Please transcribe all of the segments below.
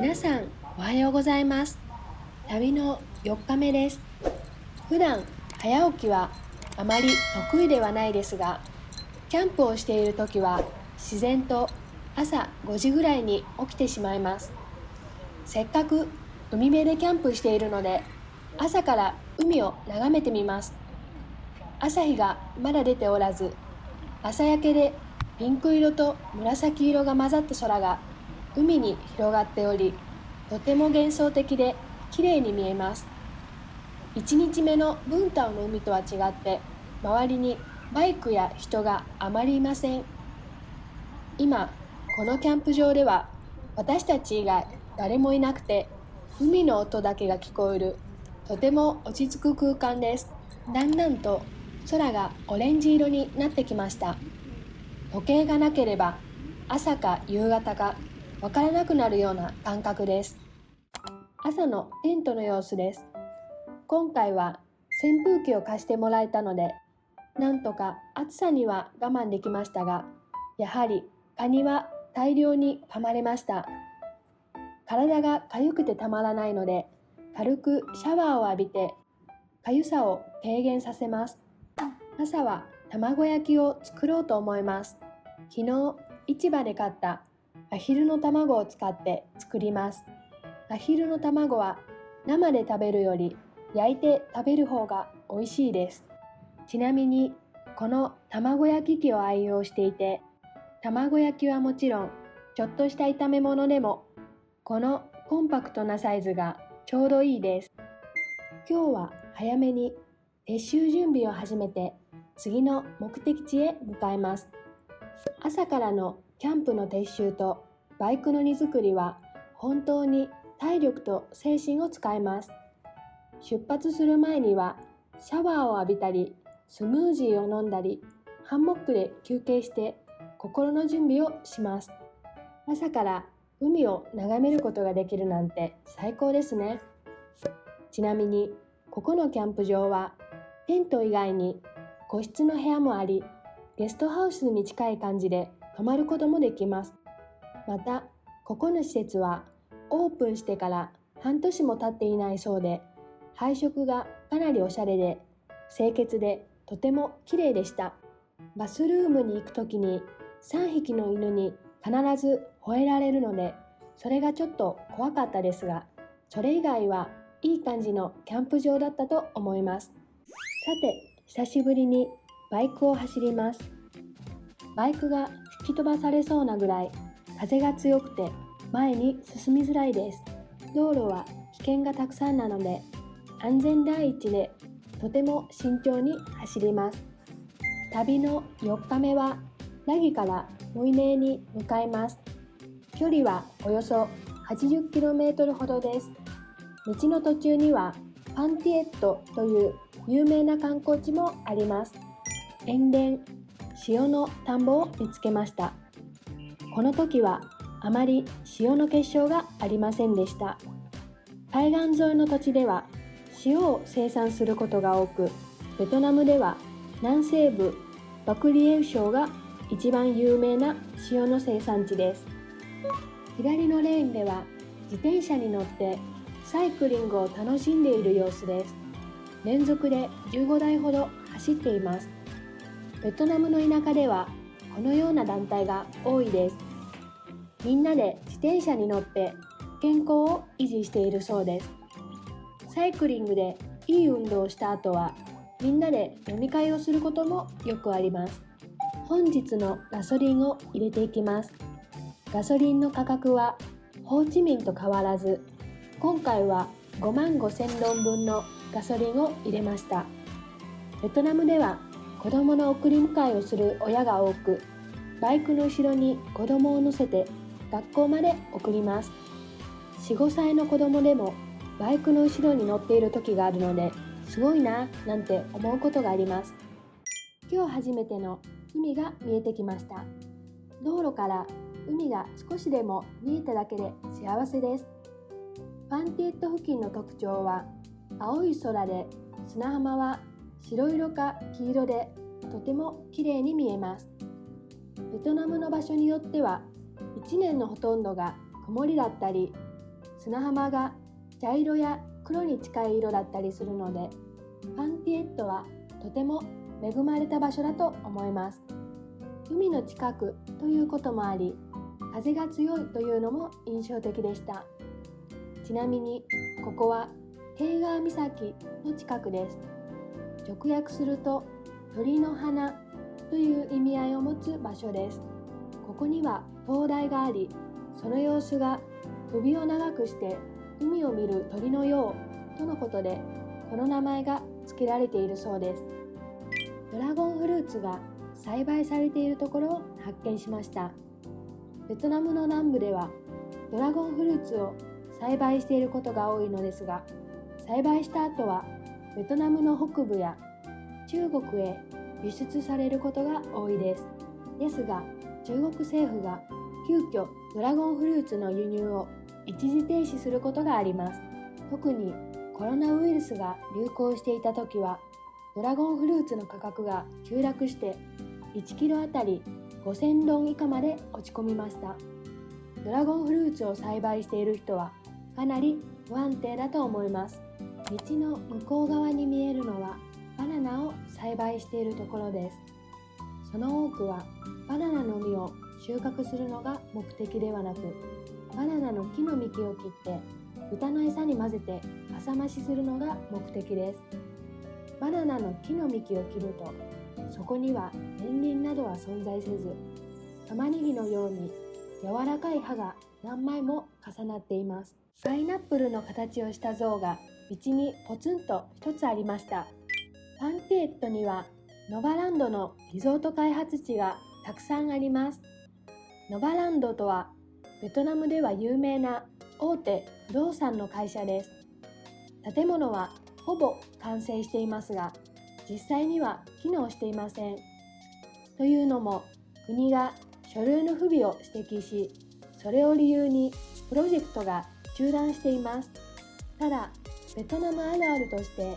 皆さんおはようございます。旅の4日目です。普段早起きはあまり得意ではないですが、キャンプをしている時は自然と朝5時ぐらいに起きてしまいます。せっかく海辺でキャンプしているので、朝から海を眺めてみます。朝日がまだ出ておらず、朝焼けでピンク色と紫色が混ざった空が海に広がっており、とても幻想的で綺麗に見えます。1日目のブンタオの海とは違って、周りにバイクや人があまりいません。今、このキャンプ場では私たち以外誰もいなくて、海の音だけが聞こえる、とても落ち着く空間です。だんだんと空がオレンジ色になってきました。時計がなければ朝か夕方かわからなくなるような感覚です。朝のテントの様子です。今回は扇風機を貸してもらえたので、なんとか暑さには我慢できましたが、やはり蚊には大量に噛まれました。体が痒くてたまらないので、軽くシャワーを浴びて痒さを軽減させます。朝は卵焼きを作ろうと思います。昨日市場で買ったアヒルの卵を使って作ります。アヒルの卵は生で食べるより焼いて食べる方が美味しいです。ちなみにこの卵焼き器を愛用していて、卵焼きはもちろんちょっとした炒め物でもこのコンパクトなサイズがちょうどいいです。今日は早めに撤収準備を始めて次の目的地へ向かいます。朝からのキャンプの撤収とバイクの荷造りは本当に体力と精神を使います。出発する前にはシャワーを浴びたり、スムージーを飲んだり、ハンモックで休憩して心の準備をします。朝から海を眺めることができるなんて最高ですね。ちなみにここのキャンプ場はテント以外に個室の部屋もあり、ゲストハウスに近い感じで泊まることもできます。また、ここの施設はオープンしてから半年も経っていないそうで、配色がかなりおしゃれで、清潔でとても綺麗でした。バスルームに行くときに3匹の犬に必ず吠えられるので、それがちょっと怖かったですが、それ以外はいい感じのキャンプ場だったと思います。さて、久しぶりにバイクを走ります。バイクが吹き飛ばされそうなぐらい風が強くて前に進みづらいです。道路は危険がたくさんなので安全第一でとても慎重に走ります。旅の4日目はラギからモイネーに向かいます。距離はおよそ 80km ほどです。道の途中にはパンティエットという有名な観光地もあります。塩田、塩の田んぼを見つけました。この時はあまり塩の結晶がありませんでした。海岸沿いの土地では塩を生産することが多く、ベトナムでは南西部バクリエウ省が一番有名な塩の生産地です。左のレーンでは自転車に乗ってサイクリングを楽しんでいる様子です。連続で15台ほど走っています。ベトナムの田舎ではこのような団体が多いです。みんなで自転車に乗って健康を維持しているそうです。サイクリングでいい運動をした後はみんなで飲み会をすることもよくあります。本日のガソリンを入れていきます。ガソリンの価格はホーチミンと変わらず、今回は5万5,000ドン分のガソリンを入れました。ベトナムでは子供の送り迎えをする親が多く、バイクの後ろに子供を乗せて学校まで送ります。4、5歳の子供でもバイクの後ろに乗っている時があるので、すごいななんて思うことがあります。今日初めての海が見えてきました。道路から海が少しでも見えただけで幸せです。パンティエット付近の特徴は青い空で、砂浜は白色か黄色でとても綺麗に見えます。ベトナムの場所によっては1年のほとんどが曇りだったり、砂浜が茶色や黒に近い色だったりするので、パンティエットはとても恵まれた場所だと思います。海の近くということもあり、風が強いというのも印象的でした。ちなみにここはテイガー岬の近くです。直訳すると鳥の花という意味合いを持つ場所です。ここには灯台があり、その様子が首を長くして海を見る鳥のようとのことで、この名前が付けられているそうです。ドラゴンフルーツが栽培されているところを発見しました。ベトナムの南部ではドラゴンフルーツを栽培していることが多いのですが、栽培した後はベトナムの北部や中国へ輸出されることが多いです。ですが、中国政府が急遽ドラゴンフルーツの輸入を一時停止することがあります。特にコロナウイルスが流行していた時は、ドラゴンフルーツの価格が急落して1キロあたり5000ドン以下まで落ち込みました。ドラゴンフルーツを栽培している人はかなり不安定だと思います。道の向こう側に見えるのはバナナを栽培しているところです。その多くはバナナの実を収穫するのが目的ではなく、バナナの木の幹を切って豚の餌に混ぜてかさ増しするのが目的です。バナナの木の幹を切ると、そこには年輪などは存在せず、玉ねぎのように柔らかい葉が何枚も重なっています。パイナップルの形をした像が道にポツンと一つありました。パンティエットにはノバランドのリゾート開発地がたくさんあります。ノバランドとはベトナムでは有名な大手不動産の会社です。建物はほぼ完成していますが、実際には機能していません。というのも、国が書類の不備を指摘し、それを理由にプロジェクトが中断しています。ただ、ベトナムあるあるとして、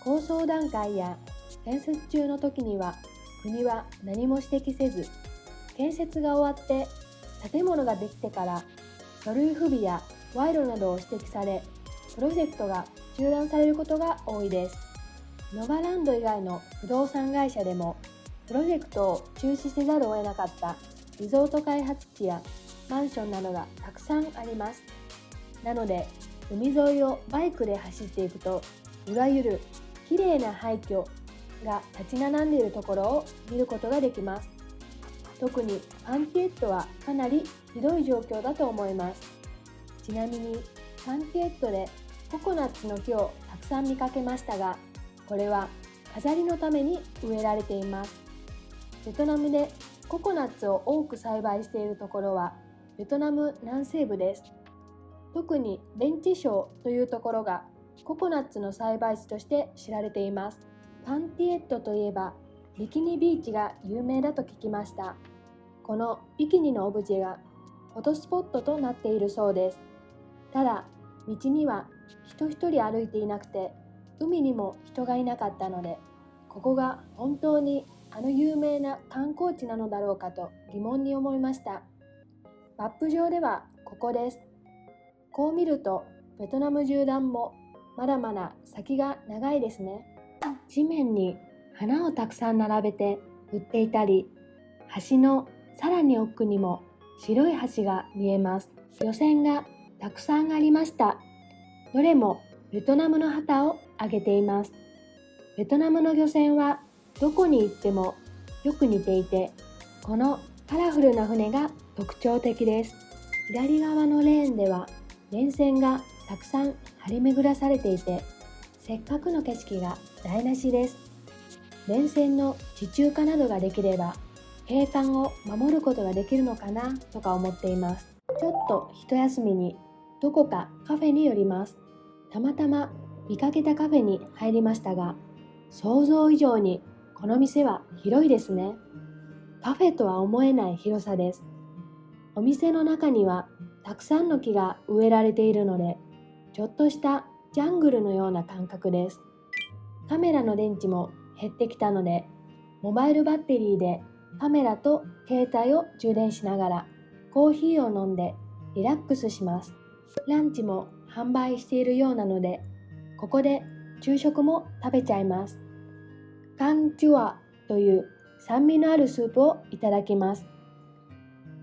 構想段階や建設中の時には国は何も指摘せず、建設が終わって建物ができてから書類不備や賄賂などを指摘され、プロジェクトが中断されることが多いです。ノバランド以外の不動産会社でもプロジェクトを中止せざるを得なかったリゾート開発地やマンションなどがたくさんあります。なので、海沿いをバイクで走っていくと、いわゆるきれいな廃墟が立ち並んでいるところを見ることができます。特にパンティエットはかなりひどい状況だと思います。ちなみにパンティエットでココナッツの木をたくさん見かけましたが、これは飾りのために植えられています。ベトナムでココナッツを多く栽培しているところはベトナム南西部です。特にベンチ省というところがココナッツの栽培地として知られています。パンティエットといえばビキニビーチが有名だと聞きました。このビキニのオブジェがフォトスポットとなっているそうです。ただ、道には人一人歩いていなくて、海にも人がいなかったので、ここが本当にあの有名な観光地なのだろうかと疑問に思いました。マップ上ではここです。こう見るとベトナム縦断もまだまだ先が長いですね。地面に花をたくさん並べて売っていたり、橋のさらに奥にも白い橋が見えます。漁船がたくさんありました。どれもベトナムの旗を揚げています。ベトナムの漁船はどこに行ってもよく似ていて、このカラフルな船が特徴的です。左側のレーンでは電線がたくさん張り巡らされていて、せっかくの景色が台無しです。電線の地中化などができれば景観を守ることができるのかなとか思っています。ちょっと一休みにどこかカフェに寄ります。たまたま見かけたカフェに入りましたが、想像以上にこの店は広いですね。カフェとは思えない広さです。お店の中にはたくさんの木が植えられているので、ちょっとしたジャングルのような感覚です。カメラの電池も減ってきたので、モバイルバッテリーでカメラと携帯を充電しながらコーヒーを飲んでリラックスします。ランチも販売しているようなので、ここで昼食も食べちゃいます。カンチュアという酸味のあるスープをいただきます。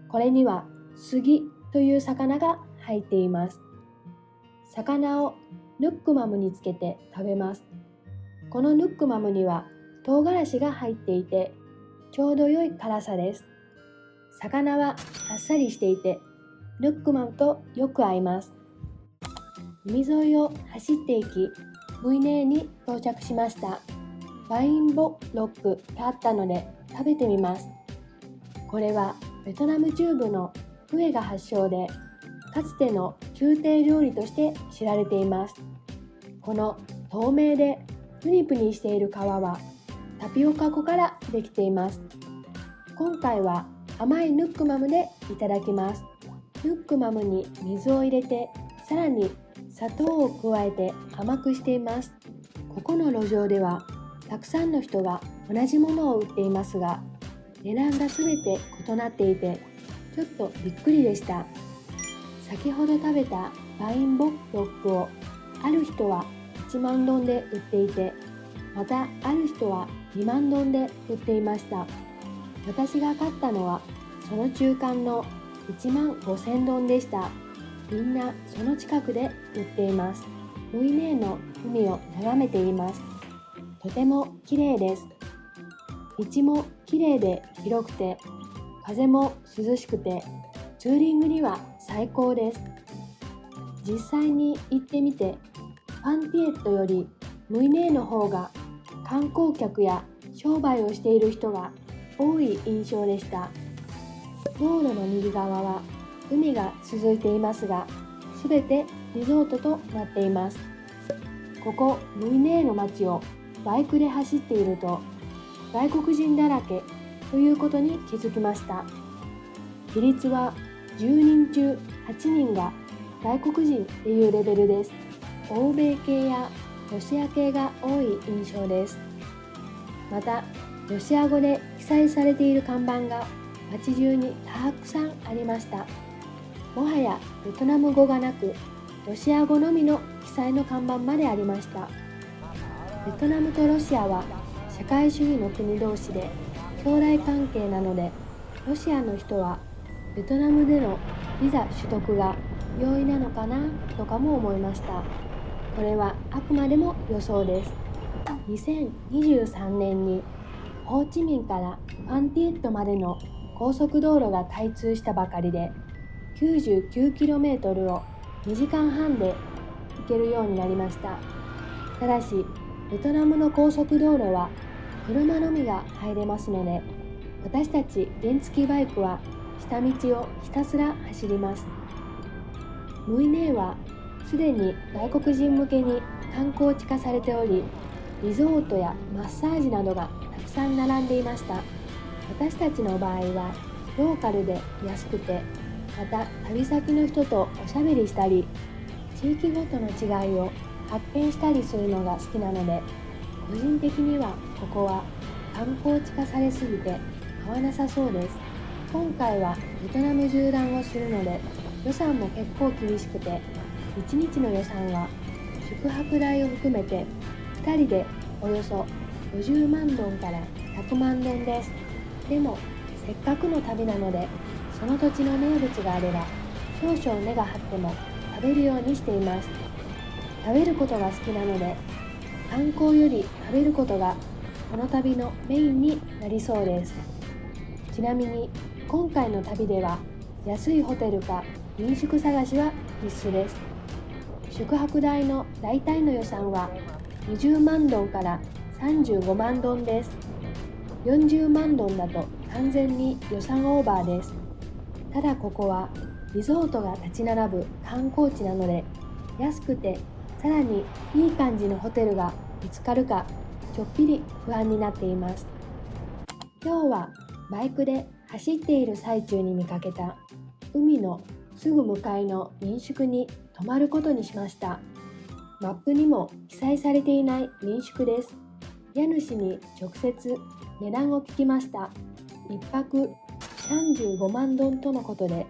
これにはスギという魚が入っています。魚をヌックマムにつけて食べます。このヌックマムには唐辛子が入っていて、ちょうど良い辛さです。魚はあっさりしていて、ヌックマムとよく合います。海沿いを走っていき、ムイネーに到着しました。バインボロックがあったので食べてみます。これはベトナム中部のフエが発祥で、かつての宮廷料理として知られています。この透明でプニプニしている皮はタピオカ粉からできています。今回は甘いヌックマムでいただきます。ヌックマムに水を入れて、さらに砂糖を加えて甘くしています。ここの路上ではたくさんの人が同じものを売っていますが、値段がすべて異なっていて、ちょっとびっくりでした。先ほど食べたバインボロックをある人は1万ドンで売っていて、またある人は2万ドンで売っていました。私が買ったのはその中間の1万5000ドンでした。みんなその近くで売っています。ムイネーの海を眺めています。とても綺麗です。道も綺麗で広くて、風も涼しくて、ツーリングには最高です。実際に行ってみて、ファンティエットよりムイネーの方が観光客や商売をしている人が多い印象でした。道路の右側は海が続いていますが、すべてリゾートとなっています。ここムイネーの街をバイクで走っていると、外国人だらけということに気づきました。比率は10人中8人が外国人っていうレベルです。欧米系やロシア系が多い印象です。また、ロシア語で記載されている看板が街中にたくさんありました。もはやベトナム語がなく、ロシア語のみの記載の看板までありました。ベトナムとロシアは社会主義の国同士で兄弟関係なので、ロシアの人はベトナムでのビザ取得が容易なのかなとかも思いました。これはあくまでも予想です。2023年にホーチミンからファンティエットまでの高速道路が開通したばかりで、99km を2時間半で行けるようになりました。ただし、ベトナムの高速道路は車のみが入れますので、私たち原付バイクは下道をひたすら走ります。ムイネーはすでに外国人向けに観光地化されており、リゾートやマッサージなどがたくさん並んでいました。私たちの場合はローカルで安くて、また旅先の人とおしゃべりしたり、地域ごとの違いを発見したりするのが好きなので、個人的にはここは観光地化されすぎて合わなさそうです。今回はベトナム縦断をするので、予算も結構厳しくて、1日の予算は宿泊代を含めて2人でおよそ50万ドンから100万ドンです。でもせっかくの旅なので、その土地の名物があれば少々値が張っても食べるようにしています。食べることが好きなので、観光より食べることがこの旅のメインになりそうです。ちなみに今回の旅では安いホテルか民宿探しは必須です。宿泊代の大体の予算は20万ドンから35万ドンです。40万ドンだと完全に予算オーバーです。ただここはリゾートが立ち並ぶ観光地なので、安くてさらにいい感じのホテルが見つかるかちょっぴり不安になっています。今日はバイクで走っている最中に見かけた海のすぐ向かいの民宿に泊まることにしました。マップにも記載されていない民宿です。家主に直接値段を聞きました。1泊35万ドンとのことで、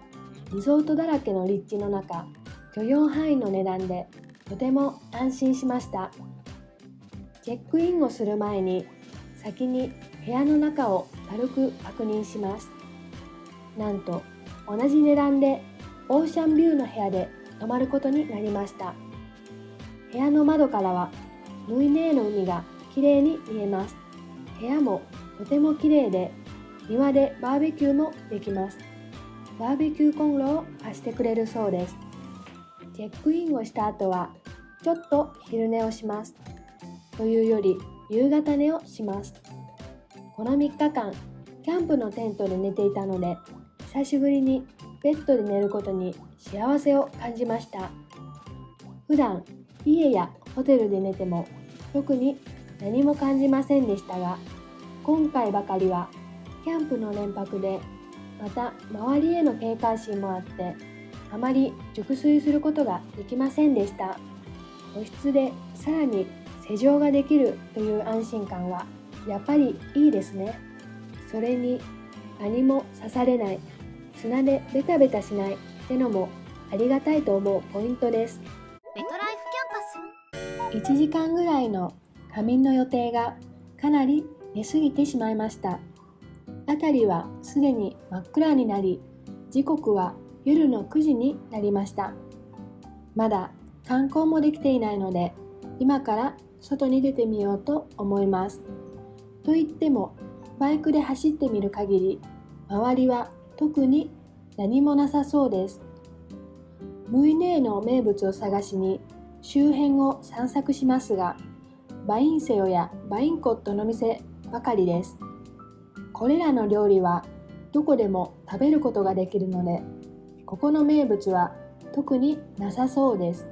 リゾートだらけの立地の中、許容範囲の値段でとても安心しました。チェックインをする前に先に部屋の中を軽く確認します。なんと同じ値段でオーシャンビューの部屋で泊まることになりました。部屋の窓からはムイネーの海がきれいに見えます。部屋もとてもきれいで、庭でバーベキューもできます。バーベキューコンロを貸してくれるそうです。チェックインをした後はちょっと昼寝をします。というより夕方寝をします。この3日間、キャンプのテントで寝ていたので、久しぶりにベッドで寝ることに幸せを感じました。普段家やホテルで寝ても特に何も感じませんでしたが、今回ばかりはキャンプの連泊で、また周りへの警戒心もあって、あまり熟睡することができませんでした。個室でさらに施錠ができるという安心感はやっぱりいいですね。それに何も刺されない、砂でベタベタしないってのもありがたいと思うポイントです。ベトライフキャンパス。1時間ぐらいの仮眠の予定がかなり寝すぎてしまいました。辺りはすでに真っ暗になり、時刻は夜の9時になりました。まだ観光もできていないので、今から外に出てみようと思います。と言っても、バイクで走ってみる限り、周りは特に何もなさそうです。ムイネーの名物を探しに周辺を散策しますが、バインセヨやバインコットの店ばかりです。これらの料理はどこでも食べることができるので、ここの名物は特になさそうです。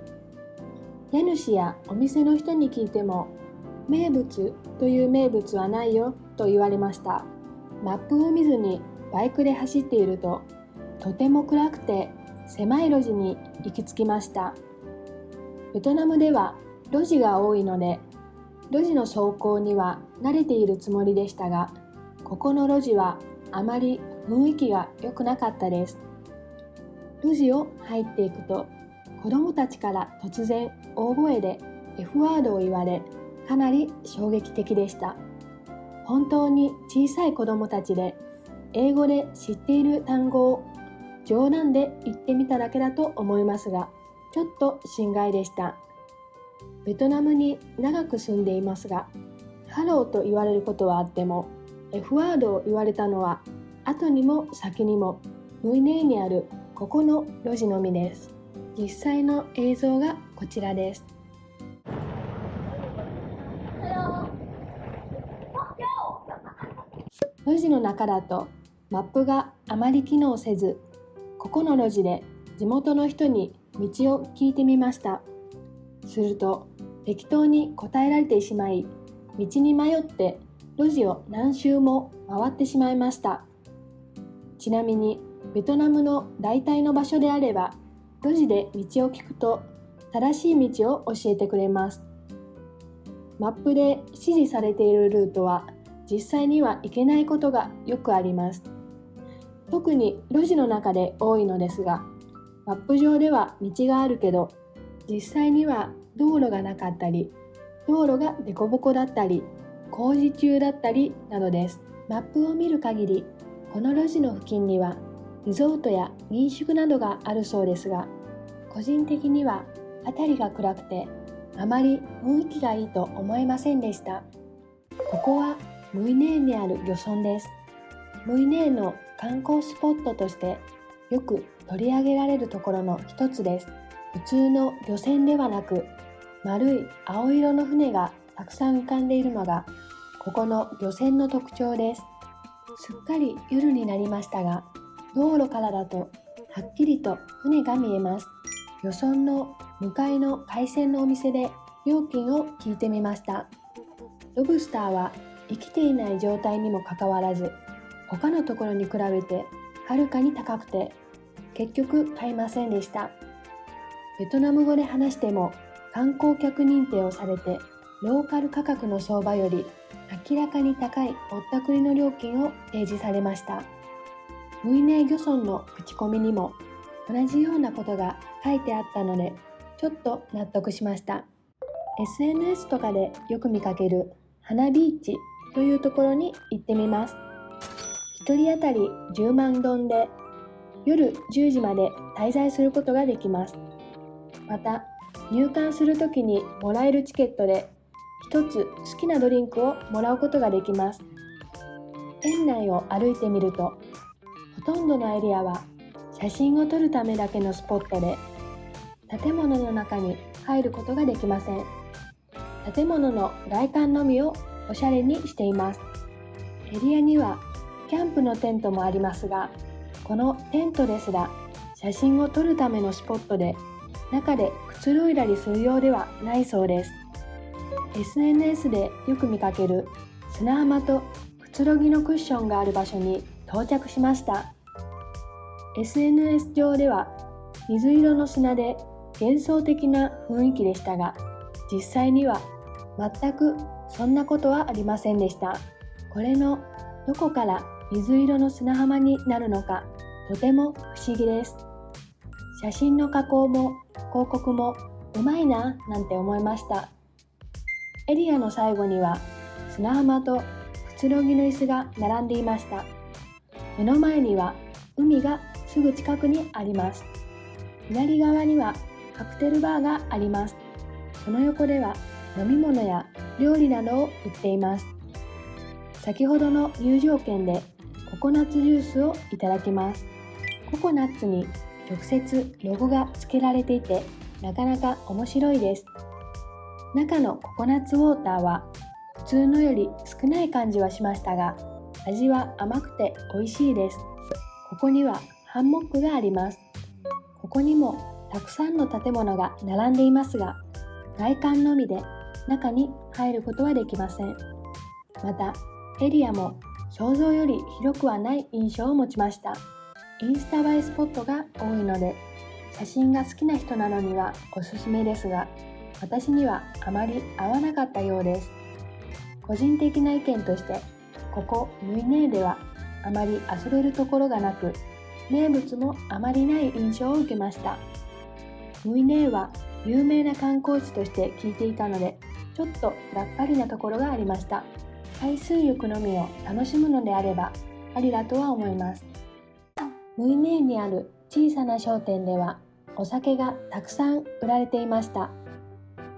家主やお店の人に聞いても、名物という名物はないよと言われました。マップを見ずにバイクで走っていると、とても暗くて狭い路地に行き着きました。ベトナムでは路地が多いので、路地の走行には慣れているつもりでしたが、ここの路地はあまり雰囲気が良くなかったです。路地を入っていくと、子供たちから突然大声で F ワードを言われ、かなり衝撃的でした。本当に小さい子供たちで、英語で知っている単語を冗談で言ってみただけだと思いますが、ちょっと心外でした。ベトナムに長く住んでいますが、ハローと言われることはあっても、F ワードを言われたのは後にも先にもムイネーにあるここの路地のみです。実際の映像がこちらです。路地の中だとマップがあまり機能せず、ここの路地で地元の人に道を聞いてみました。すると適当に答えられてしまい、道に迷って路地を何周も回ってしまいました。ちなみにベトナムの大体の場所であれば、路地で道を聞くと正しい道を教えてくれます。マップで指示されているルートは実際には行けないことがよくあります。特に路地の中で多いのですが、マップ上では道があるけど、実際には道路がなかったり、道路が凸凹だったり、工事中だったりなどです。マップを見る限り、この路地の付近にはリゾートや民宿などがあるそうですが、個人的には辺りが暗くてあまり雰囲気がいいと思えませんでした。ここはムイネーにある漁村です。ムイネーの観光スポットとしてよく取り上げられるところの一つです。普通の漁船ではなく、丸い青色の船がたくさん浮かんでいるのがここの漁船の特徴です。すっかり夜になりましたが、道路からだとはっきりと船が見えます。漁村の向かいの海鮮のお店で料金を聞いてみました。ロブスターは生きていない状態にもかかわらず、他のところに比べてはるかに高くて、結局買いませんでした。ベトナム語で話しても観光客認定をされて、ローカル価格の相場より明らかに高いぼったくりの料金を提示されました。ムイネー漁村の口コミにも同じようなことが書いてあったので、ちょっと納得しました。SNS とかでよく見かける花ビーチというところに行ってみます。1人当たり10万ドンで夜10時まで滞在することができます。また、入館するときにもらえるチケットで一つ好きなドリンクをもらうことができます。園内を歩いてみると、ほとんどのエリアは写真を撮るためだけのスポットで、建物の中に入ることができません。建物の外観のみをおしゃれにしています。エリアにはキャンプのテントもありますが、このテントですら写真を撮るためのスポットで、中でくつろいだりするようではないそうです。SNS でよく見かける砂浜とくつろぎのクッションがある場所に到着しました。SNS 上では水色の砂で幻想的な雰囲気でしたが、実際には全くそんなことはありませんでした。これのどこから水色の砂浜になるのか、とても不思議です。写真の加工も広告もうまいななんて思いました。エリアの最後には砂浜とくつろぎの椅子が並んでいました。目の前には海がすぐ近くにあります。左側にはカクテルバーがあります。その横では飲み物や料理などを売っています。先ほどの入場券でココナッツジュースをいただきます。ココナッツに直接ロゴが付けられていて、なかなか面白いです。中のココナッツウォーターは普通のより少ない感じはしましたが、味は甘くて美味しいです。ここにはハンモックがあります。ここにもたくさんの建物が並んでいますが、外観のみで中に入ることはできません。また、エリアも想像より広くはない印象を持ちました。インスタ映えスポットが多いので、写真が好きな人などにはおすすめですが、私にはあまり合わなかったようです。個人的な意見として、ここムイネーではあまり遊べるところがなく、名物もあまりない印象を受けました。ムイネーは有名な観光地として聞いていたので、ちょっとがっかりなところがありました。海水浴のみを楽しむのであればありだとは思います。ムイネーにある小さな商店ではお酒がたくさん売られていました。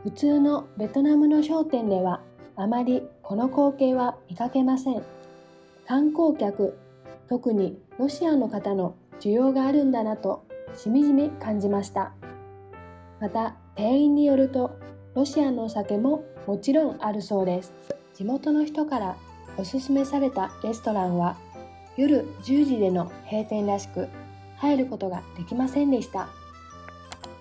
普通のベトナムの商店ではあまりこの光景は見かけません。観光客、特にロシアの方の需要があるんだなとしみじみ感じました。また店員によると、ロシアのお酒ももちろんあるそうです。地元の人からおすすめされたレストランは夜10時での閉店らしく、入ることができませんでした。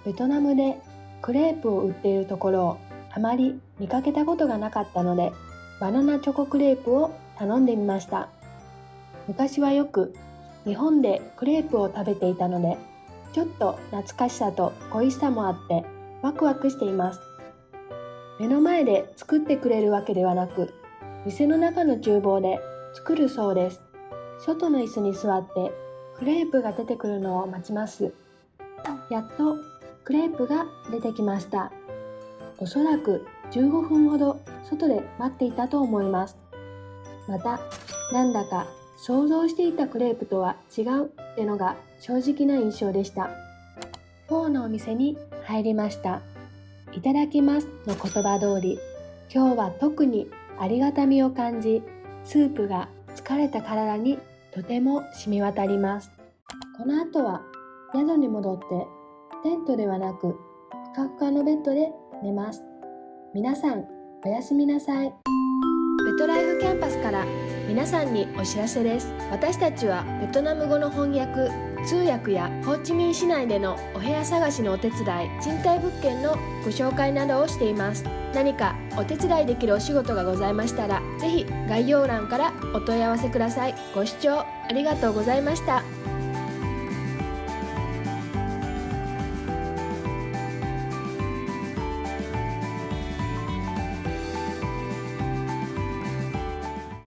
ベトナムでクレープを売っているところをあまり見かけたことがなかったので、バナナチョコクレープを頼んでみました。昔はよく日本でクレープを食べていたので、ちょっと懐かしさと恋しさもあってワクワクしています。目の前で作ってくれるわけではなく、店の中の厨房で作るそうです。外の椅子に座ってクレープが出てくるのを待ちます。やっとクレープが出てきました。おそらく15分ほど外で待っていたと思います。また、なんだか想像していたクレープとは違うってのが正直な印象でした。フォーのお店に入りました。いただきますの言葉通り、今日は特にありがたみを感じ、スープが疲れた体にとても染み渡ります。この後は宿に戻ってテントではなくふかふかのベッドで寝ます。皆さんおやすみなさい。ベトライフキャンパスから皆さんにお知らせです。私たちはベトナム語の翻訳、通訳やホーチミン市内でのお部屋探しのお手伝い、賃貸物件のご紹介などをしています。何かお手伝いできるお仕事がございましたら、ぜひ概要欄からお問い合わせください。ご視聴ありがとうございました。